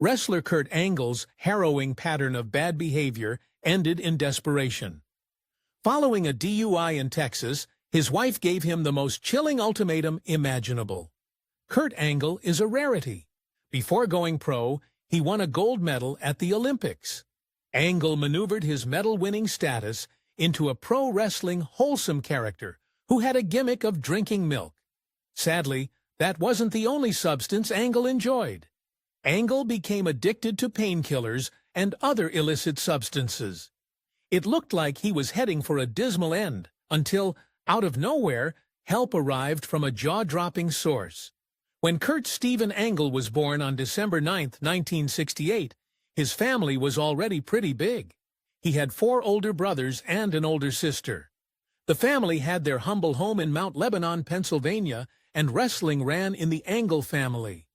Wrestler Kurt Angle's harrowing pattern of bad behavior ended in desperation. Following a DUI in Texas, his wife gave him the most chilling ultimatum imaginable. Kurt Angle is a rarity. Before going pro, he won a gold medal at the Olympics. Angle maneuvered his medal-winning status into a pro wrestling wholesome character who had a gimmick of drinking milk. Sadly, that wasn't the only substance Angle enjoyed. Angle became addicted to painkillers and other illicit substances. It looked like he was heading for a dismal end until, out of nowhere, help arrived from a jaw-dropping source. When Kurt Stephen Angle was born on December 9, 1968, his family was already pretty big. He had 4 older brothers and an older sister. The family had their humble home in Mount Lebanon, Pennsylvania, and wrestling ran in the Angle family.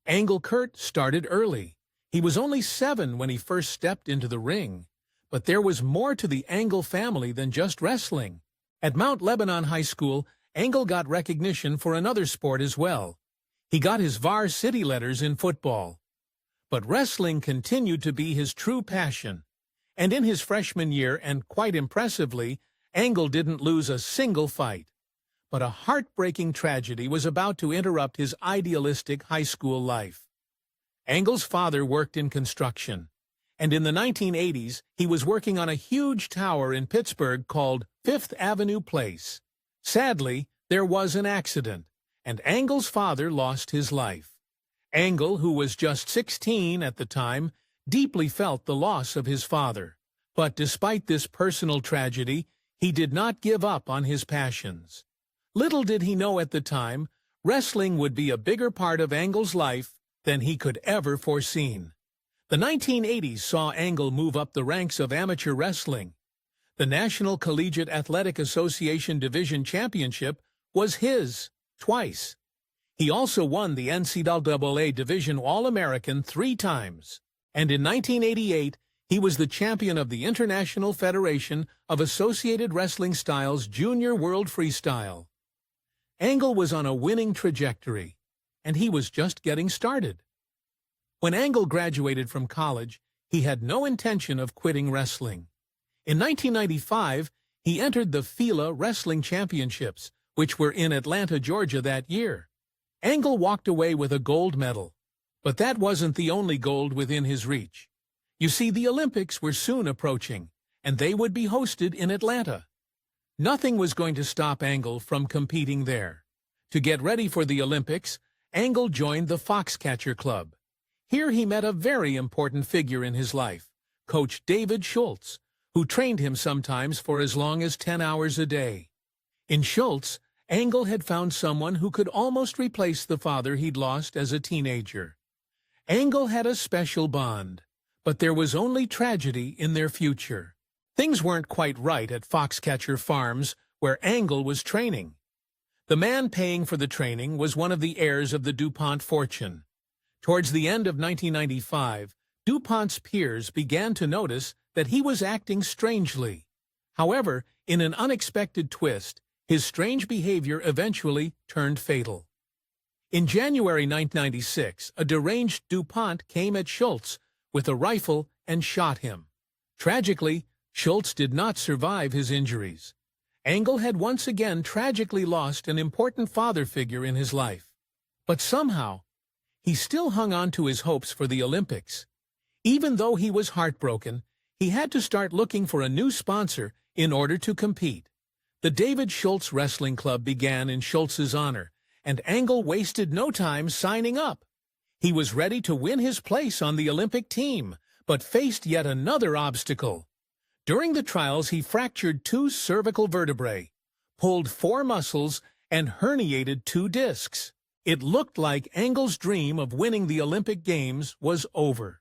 Angle Kurt started early. He was only 7 when he first stepped into the ring. But there was more to the Angle family than just wrestling. At Mount Lebanon High School, Angle got recognition for another sport as well. He got his varsity letters in football. But wrestling continued to be his true passion. And in his freshman year, and quite impressively, Angle didn't lose a single fight. But a heartbreaking tragedy was about to interrupt his idealistic high school life. Angle's father worked in construction, and in the 1980s he was working on a huge tower in Pittsburgh called Fifth Avenue Place. Sadly, there was an accident, and Angle's father lost his life. Angle, who was just 16 at the time, deeply felt the loss of his father. But despite this personal tragedy, he did not give up on his passions. Little did he know at the time, wrestling would be a bigger part of Angle's life than he could ever foreseen. The 1980s saw Angle move up the ranks of amateur wrestling. The National Collegiate Athletic Association Division Championship was his, twice. He also won the NCAA Division All-American 3 times. And in 1988, he was the champion of the International Federation of Associated Wrestling Styles Junior World Freestyle. Angle was on a winning trajectory, and he was just getting started. When Angle graduated from college, he had no intention of quitting wrestling. In 1995, he entered the FILA Wrestling Championships, which were in Atlanta, Georgia that year. Angle walked away with a gold medal, but that wasn't the only gold within his reach. You see, the Olympics were soon approaching, and they would be hosted in Atlanta. Nothing was going to stop Angle from competing there. To get ready for the Olympics, Angle joined the Foxcatcher Club. Here he met a very important figure in his life, Coach David Schultz, who trained him sometimes for as long as 10 hours a day. In Schultz, Angle had found someone who could almost replace the father he'd lost as a teenager. Angle had a special bond, but there was only tragedy in their future. Things weren't quite right at Foxcatcher Farms, where Angle was training. The man paying for the training was one of the heirs of the DuPont fortune. Towards the end of 1995, DuPont's peers began to notice that he was acting strangely. However, in an unexpected twist, his strange behavior eventually turned fatal. In January 1996, a deranged DuPont came at Schultz with a rifle and shot him. Tragically, Schultz did not survive his injuries. Angle had once again tragically lost an important father figure in his life. But somehow, he still hung on to his hopes for the Olympics. Even though he was heartbroken, he had to start looking for a new sponsor in order to compete. The David Schultz Wrestling Club began in Schultz's honor, and Angle wasted no time signing up. He was ready to win his place on the Olympic team, but faced yet another obstacle. During the trials, he fractured 2 cervical vertebrae, pulled 4 muscles, and herniated 2 discs. It looked like Angle's dream of winning the Olympic Games was over.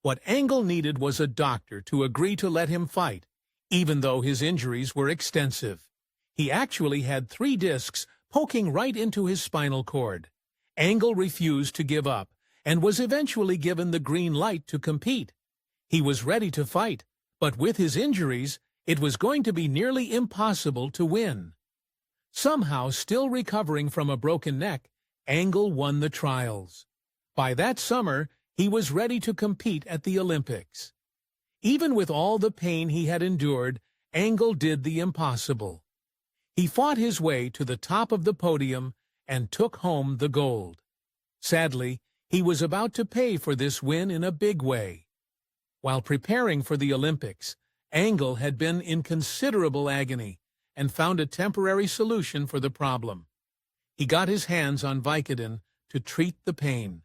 What Angle needed was a doctor to agree to let him fight, even though his injuries were extensive. He actually had 3 discs poking right into his spinal cord. Angle refused to give up and was eventually given the green light to compete. He was ready to fight, but with his injuries, it was going to be nearly impossible to win. Somehow, still recovering from a broken neck, Angle won the trials. By that summer, he was ready to compete at the Olympics. Even with all the pain he had endured, Angle did the impossible. He fought his way to the top of the podium and took home the gold. Sadly, he was about to pay for this win in a big way. While preparing for the Olympics, Angle had been in considerable agony and found a temporary solution for the problem. He got his hands on Vicodin to treat the pain.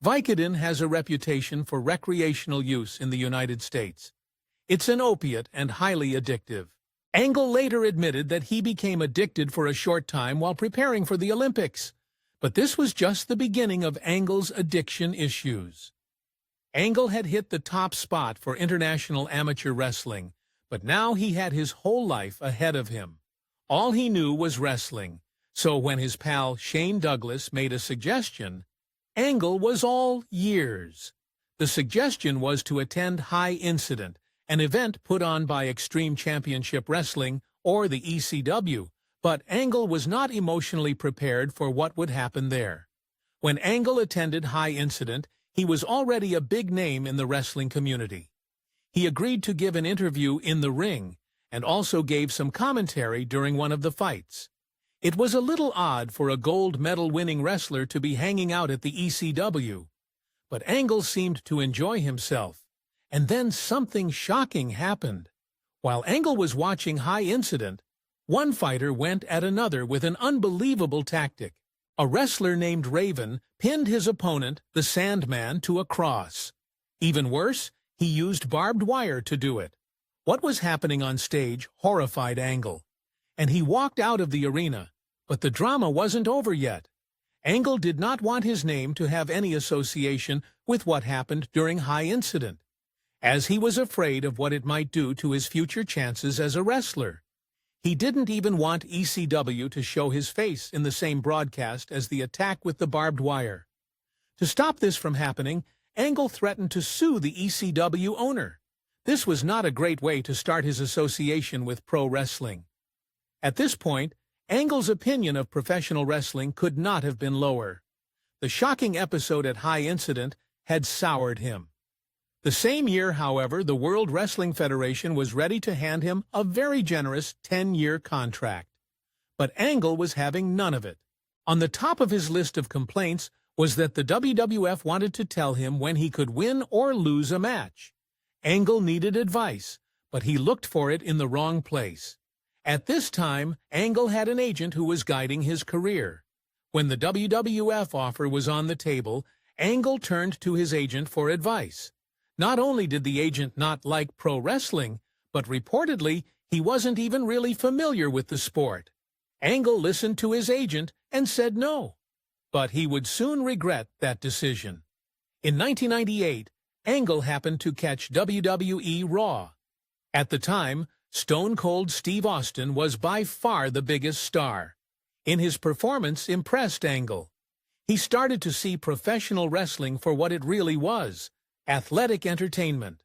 Vicodin has a reputation for recreational use in the United States. It's an opiate and highly addictive. Angle later admitted that he became addicted for a short time while preparing for the Olympics. But this was just the beginning of Angle's addiction issues. Angle had hit the top spot for international amateur wrestling, but now he had his whole life ahead of him. All he knew was wrestling, so when his pal Shane Douglas made a suggestion, Angle was all ears. The suggestion was to attend High Incident, an event put on by Extreme Championship Wrestling, or the ECW, but Angle was not emotionally prepared for what would happen there. When Angle attended High Incident, he was already a big name in the wrestling community. He agreed to give an interview in the ring, and also gave some commentary during one of the fights. It was a little odd for a gold medal-winning wrestler to be hanging out at the ECW, but Angle seemed to enjoy himself. And then something shocking happened. While Angle was watching High Incident, one fighter went at another with an unbelievable tactic. A wrestler named Raven pinned his opponent, the Sandman, to a cross. Even worse, he used barbed wire to do it. What was happening on stage horrified Angle, and he walked out of the arena. But the drama wasn't over yet. Angle did not want his name to have any association with what happened during High Incident, as he was afraid of what it might do to his future chances as a wrestler. He didn't even want ECW to show his face in the same broadcast as the attack with the barbed wire. To stop this from happening, Angle threatened to sue the ECW owner. This was not a great way to start his association with pro wrestling. At this point, Angle's opinion of professional wrestling could not have been lower. The shocking episode at High Incident had soured him. The same year, however, the World Wrestling Federation was ready to hand him a very generous 10-year contract. But Angle was having none of it. On the top of his list of complaints was that the WWF wanted to tell him when he could win or lose a match. Angle needed advice, but he looked for it in the wrong place. At this time, Angle had an agent who was guiding his career. When the WWF offer was on the table, Angle turned to his agent for advice. Not only did the agent not like pro wrestling, but reportedly he wasn't even really familiar with the sport. Angle listened to his agent and said no. But he would soon regret that decision. In 1998, Angle happened to catch WWE Raw. At the time, Stone Cold Steve Austin was by far the biggest star. And his performance impressed Angle. He started to see professional wrestling for what it really was: athletic entertainment.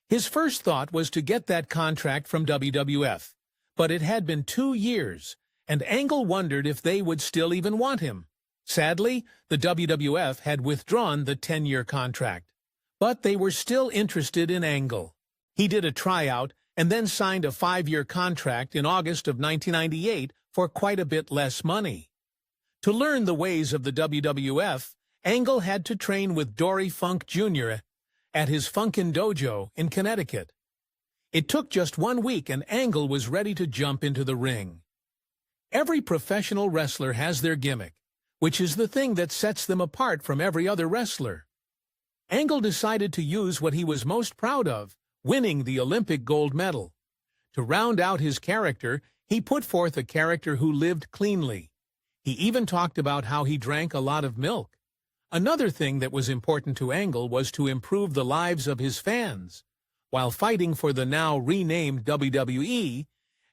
His first thought was to get that contract from WWF, but it had been 2 years, and Angle wondered if they would still even want him. Sadly, the WWF had withdrawn the 10-year contract, but they were still interested in Angle. He did a tryout and then signed a 5-year contract in August of 1998 for quite a bit less money. To learn the ways of the WWF, Angle had to train with Dory Funk Jr. at his Funkin' Dojo in Connecticut. It took just 1 week and Angle was ready to jump into the ring. Every professional wrestler has their gimmick, which is the thing that sets them apart from every other wrestler. Angle decided to use what he was most proud of, winning the Olympic gold medal. To round out his character, he put forth a character who lived cleanly. He even talked about how he drank a lot of milk. Another thing that was important to Angle was to improve the lives of his fans. While fighting for the now renamed WWE,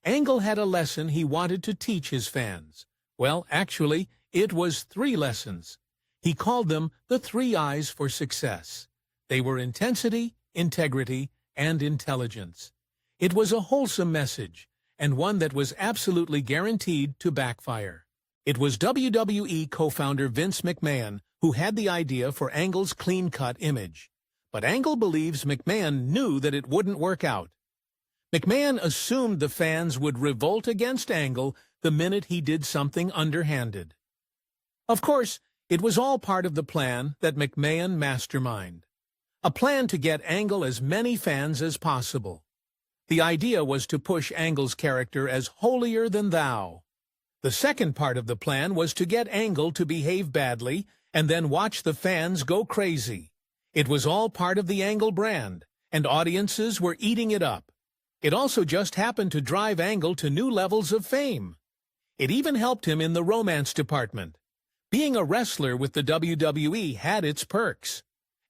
Angle had a lesson he wanted to teach his fans. Well, actually, it was 3 lessons. He called them the 3 I's for success. They were intensity, integrity, and intelligence. It was a wholesome message, and one that was absolutely guaranteed to backfire. It was WWE co-founder Vince McMahon who had the idea for Angle's clean-cut image. But Angle believes McMahon knew that it wouldn't work out. McMahon assumed the fans would revolt against Angle the minute he did something underhanded. Of course, it was all part of the plan that McMahon masterminded. A plan to get Angle as many fans as possible. The idea was to push Angle's character as holier-than-thou. The second part of the plan was to get Angle to behave badly and then watch the fans go crazy. It was all part of the Angle brand, and audiences were eating it up. It also just happened to drive Angle to new levels of fame. It even helped him in the romance department. Being a wrestler with the WWE had its perks.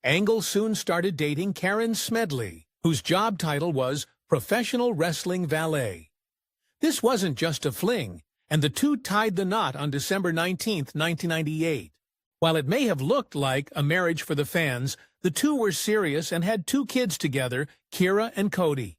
Angle soon started dating Karen Smedley, whose job title was Professional Wrestling Valet. This wasn't just a fling, and the two tied the knot on December 19, 1998. While it may have looked like a marriage for the fans, the two were serious and had 2 kids together, Kira and Cody.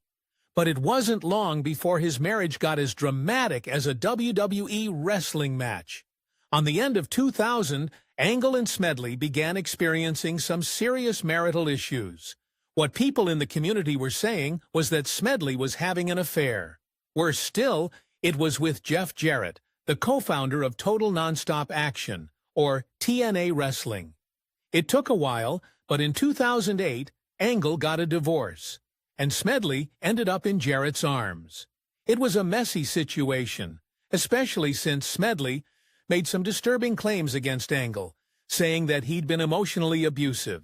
But it wasn't long before his marriage got as dramatic as a WWE wrestling match. On the end of 2000, Angle and Smedley began experiencing some serious marital issues. What people in the community were saying was that Smedley was having an affair. Worse still, it was with Jeff Jarrett, the co-founder of Total Nonstop Action, or TNA Wrestling. It took a while, but in 2008, Angle got a divorce, and Smedley ended up in Jarrett's arms. It was a messy situation, especially since Smedley made some disturbing claims against Angle, saying that he'd been emotionally abusive.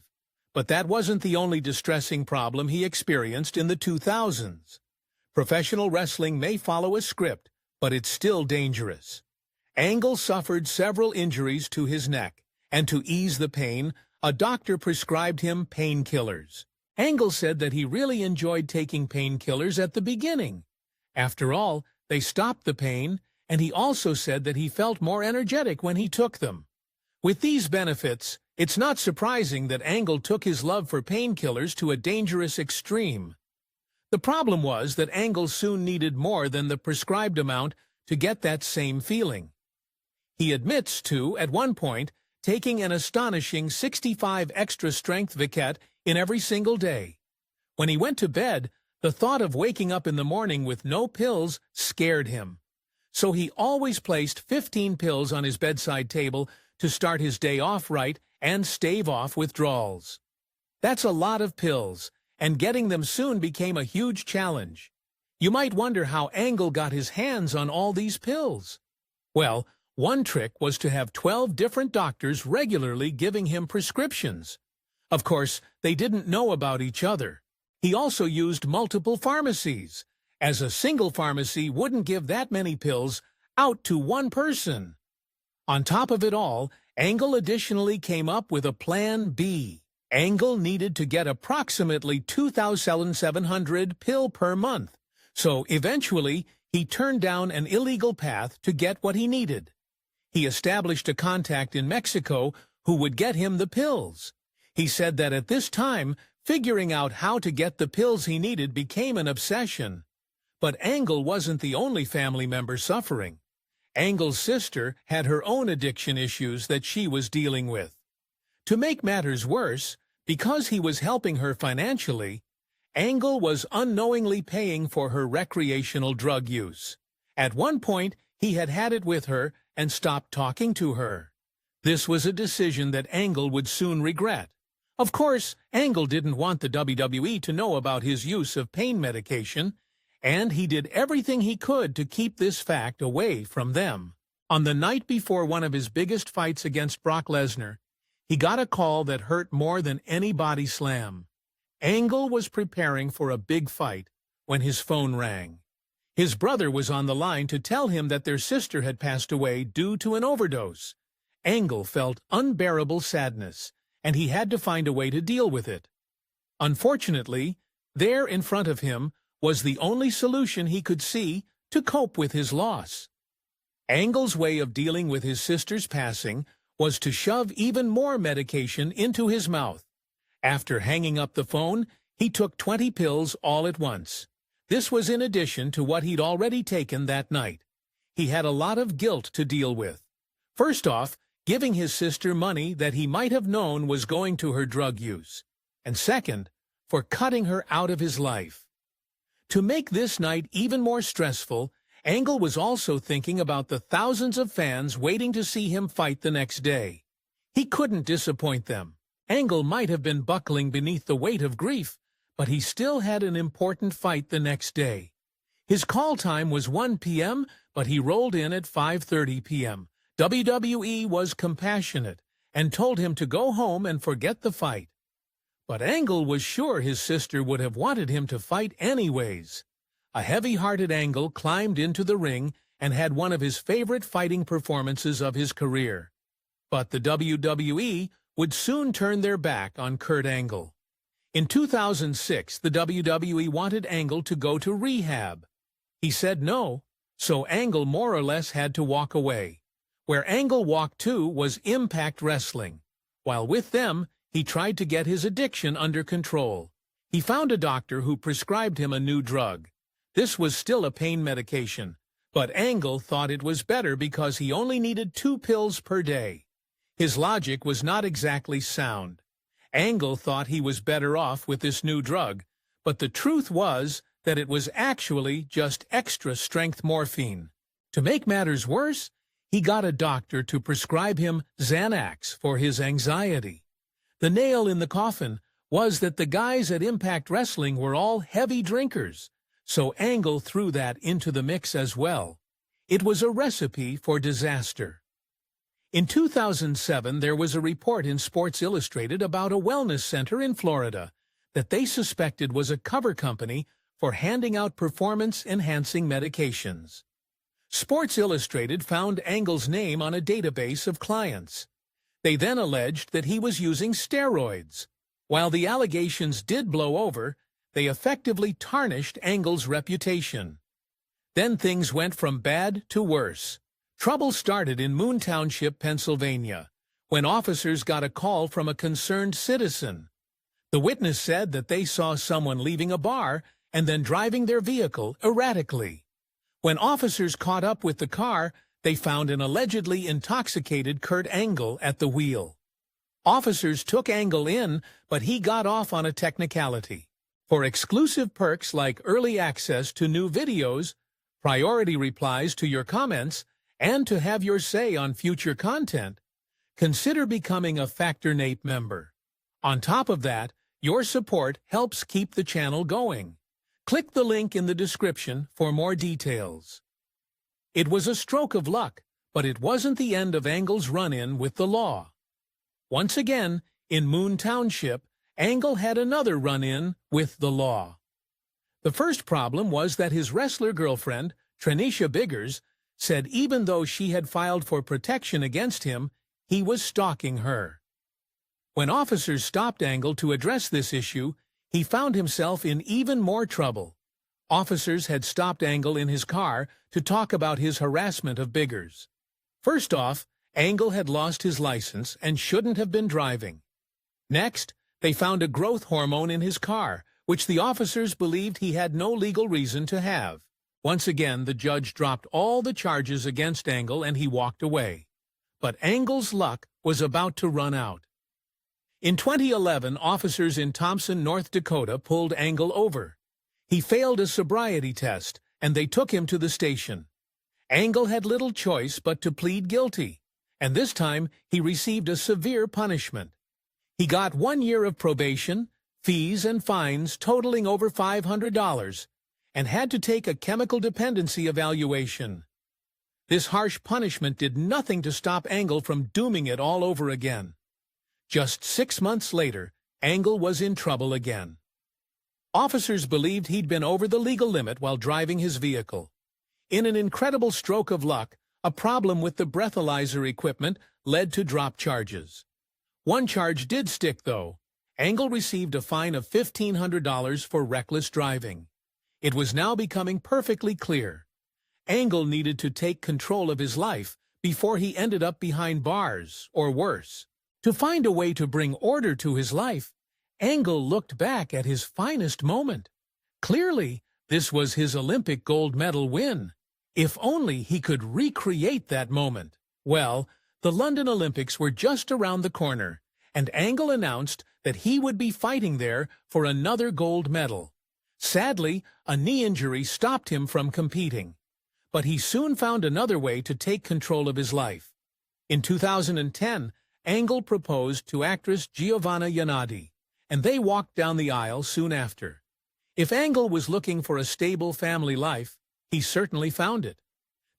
But that wasn't the only distressing problem he experienced in the 2000s. Professional wrestling may follow a script, but it's still dangerous. Angle suffered several injuries to his neck, and to ease the pain, a doctor prescribed him painkillers. Angle said that he really enjoyed taking painkillers at the beginning. After all, they stopped the pain, and he also said that he felt more energetic when he took them. With these benefits, it's not surprising that Angle took his love for painkillers to a dangerous extreme. The problem was that Angle soon needed more than the prescribed amount to get that same feeling. He admits to, at one point, taking an astonishing 65 extra-strength Vicette in every single day. When he went to bed, the thought of waking up in the morning with no pills scared him. So he always placed 15 pills on his bedside table to start his day off right and stave off withdrawals. That's a lot of pills, and getting them soon became a huge challenge. You might wonder how Angle got his hands on all these pills. Well, one trick was to have 12 different doctors regularly giving him prescriptions. Of course, they didn't know about each other. He also used multiple pharmacies, as a single pharmacy wouldn't give that many pills out to one person. On top of it all, Angle additionally came up with a plan B. Angle needed to get approximately 2,700 pills per month, so eventually he turned down an illegal path to get what he needed. He established a contact in Mexico who would get him the pills. He said that at this time, figuring out how to get the pills he needed became an obsession. But Angle wasn't the only family member suffering. Angle's sister had her own addiction issues that she was dealing with. To make matters worse, because he was helping her financially, Angle was unknowingly paying for her recreational drug use. At one point, he had it with her and stopped talking to her. This was a decision that Angle would soon regret. Of course, Angle didn't want the WWE to know about his use of pain medication, and he did everything he could to keep this fact away from them. On the night before one of his biggest fights against Brock Lesnar, he got a call that hurt more than any body slam. Angle was preparing for a big fight when his phone rang. His brother was on the line to tell him that their sister had passed away due to an overdose. Angle felt unbearable sadness, and he had to find a way to deal with it. Unfortunately, there in front of him was the only solution he could see to cope with his loss. Angle's way of dealing with his sister's passing was to shove even more medication into his mouth. After hanging up the phone, he took 20 pills all at once. This was in addition to what he'd already taken that night. He had a lot of guilt to deal with. First off, giving his sister money that he might have known was going to her drug use. And second, for cutting her out of his life. To make this night even more stressful, Angle was also thinking about the thousands of fans waiting to see him fight the next day. He couldn't disappoint them. Angle might have been buckling beneath the weight of grief, but he still had an important fight the next day. His call time was 1 p.m., but he rolled in at 5:30 p.m. WWE was compassionate and told him to go home and forget the fight. But Angle was sure his sister would have wanted him to fight anyways. A heavy-hearted Angle climbed into the ring and had one of his favorite fighting performances of his career. But the WWE would soon turn their back on Kurt Angle. In 2006, the WWE wanted Angle to go to rehab. He said no, so Angle more or less had to walk away. Where Angle walked to was Impact Wrestling. While with them, he tried to get his addiction under control. He found a doctor who prescribed him a new drug. This was still a pain medication, but Angle thought it was better because he only needed 2 pills per day. His logic was not exactly sound. Angle thought he was better off with this new drug, but the truth was that it was actually just extra-strength morphine. To make matters worse, he got a doctor to prescribe him Xanax for his anxiety. The nail in the coffin was that the guys at Impact Wrestling were all heavy drinkers, so Angle threw that into the mix as well. It was a recipe for disaster. In 2007, there was a report in Sports Illustrated about a wellness center in Florida that they suspected was a cover company for handing out performance-enhancing medications. Sports Illustrated found Angle's name on a database of clients. They then alleged that he was using steroids. While the allegations did blow over, they effectively tarnished Angle's reputation. Then things went from bad to worse. Trouble started in Moon Township, Pennsylvania, when officers got a call from a concerned citizen. The witness said that they saw someone leaving a bar and then driving their vehicle erratically. When officers caught up with the car, they found an allegedly intoxicated Kurt Angle at the wheel. Officers took Angle in, but he got off on a technicality. For exclusive perks like early access to new videos, priority replies to your comments, and to have your say on future content, consider becoming a Factor Nape member. On top of that, your support helps keep the channel going. Click the link in the description for more details. It was a stroke of luck, but it wasn't the end of Angle's run-in with the law. Once again, in Moon Township, Angle had another run-in with the law. The first problem was that his wrestler girlfriend, Trenisha Biggers, said even though she had filed for protection against him, he was stalking her. When officers stopped Angle to address this issue, he found himself in even more trouble. Officers had stopped Angle in his car to talk about his harassment of Biggers. First off, Angle had lost his license and shouldn't have been driving. Next, they found a growth hormone in his car, which the officers believed he had no legal reason to have. Once again, the judge dropped all the charges against Angle and he walked away. But Angle's luck was about to run out. In 2011, officers in Thompson, North Dakota pulled Angle over. He failed a sobriety test, and they took him to the station. Angle had little choice but to plead guilty, and this time he received a severe punishment. He got 1 year of probation, fees and fines totaling over $500, and had to take a chemical dependency evaluation. This harsh punishment did nothing to stop Angle from doing it all over again. Just 6 months later, Angle was in trouble again. Officers believed he'd been over the legal limit while driving his vehicle. In an incredible stroke of luck, a problem with the breathalyzer equipment led to drop charges. One charge did stick, though. Angle received a fine of $1,500 for reckless driving. It was now becoming perfectly clear. Angle needed to take control of his life before he ended up behind bars, or worse. To find a way to bring order to his life, Angle looked back at his finest moment. Clearly, this was his Olympic gold medal win. If only he could recreate that moment. Well, The London Olympics were just around the corner, and Angle announced that he would be fighting there for another gold medal. Sadly, a knee injury stopped him from competing, but he soon found another way to take control of his life. In 2010, Angle proposed to actress Giovanna Yanadi, and they walked down the aisle soon after. If Angle was looking for a stable family life, he certainly found it.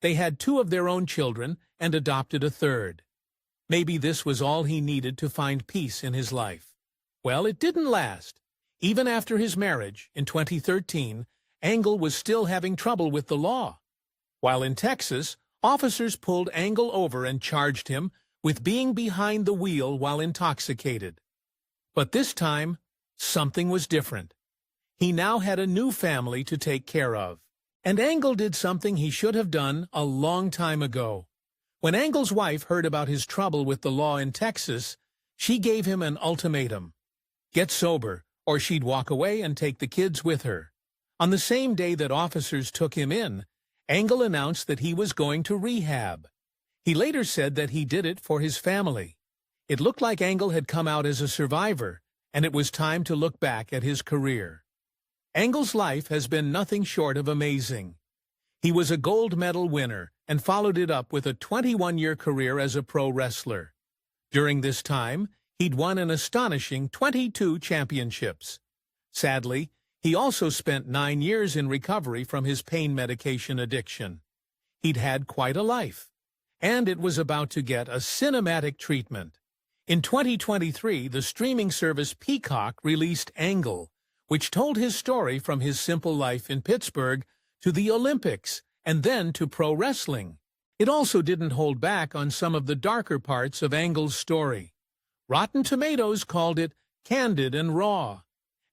They had 2 of their own children and adopted a 3rd. Maybe this was all he needed to find peace in his life. Well, it didn't last. Even after his marriage, in 2013, Angle was still having trouble with the law. While in Texas, officers pulled Angle over and charged him with being behind the wheel while intoxicated. But this time, something was different. He now had a new family to take care of. And Angle did something he should have done a long time ago. When Angle's wife heard about his trouble with the law in Texas, she gave him an ultimatum. Get sober, or she'd walk away and take the kids with her. On the same day that officers took him in, Angle announced that he was going to rehab. He later said that he did it for his family. It looked like Angle had come out as a survivor, and it was time to look back at his career. Angle's life has been nothing short of amazing. He was a gold medal winner and followed it up with a 21-year career as a pro wrestler. During this time, he'd won an astonishing 22 championships. Sadly, he also spent 9 years in recovery from his pain medication addiction. He'd had quite a life, and it was about to get a cinematic treatment. In 2023, the streaming service Peacock released Angle, which told his story from his simple life in Pittsburgh to the Olympics and then to pro wrestling. It also didn't hold back on some of the darker parts of Angle's story. Rotten Tomatoes called it candid and raw,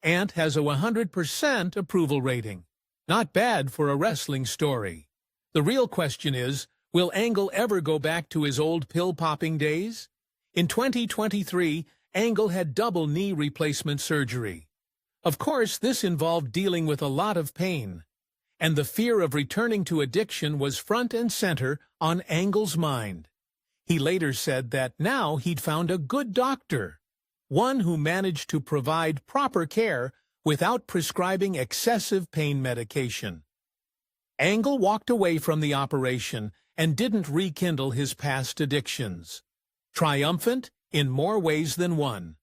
and has a 100% approval rating. Not bad for a wrestling story. The real question is, will Angle ever go back to his old pill-popping days? In 2023, Angle had double knee replacement surgery. Of course, this involved dealing with a lot of pain, and the fear of returning to addiction was front and center on Angle's mind. He later said that now he'd found a good doctor, one who managed to provide proper care without prescribing excessive pain medication. Angle walked away from the operation and didn't rekindle his past addictions. Triumphant in more ways than one.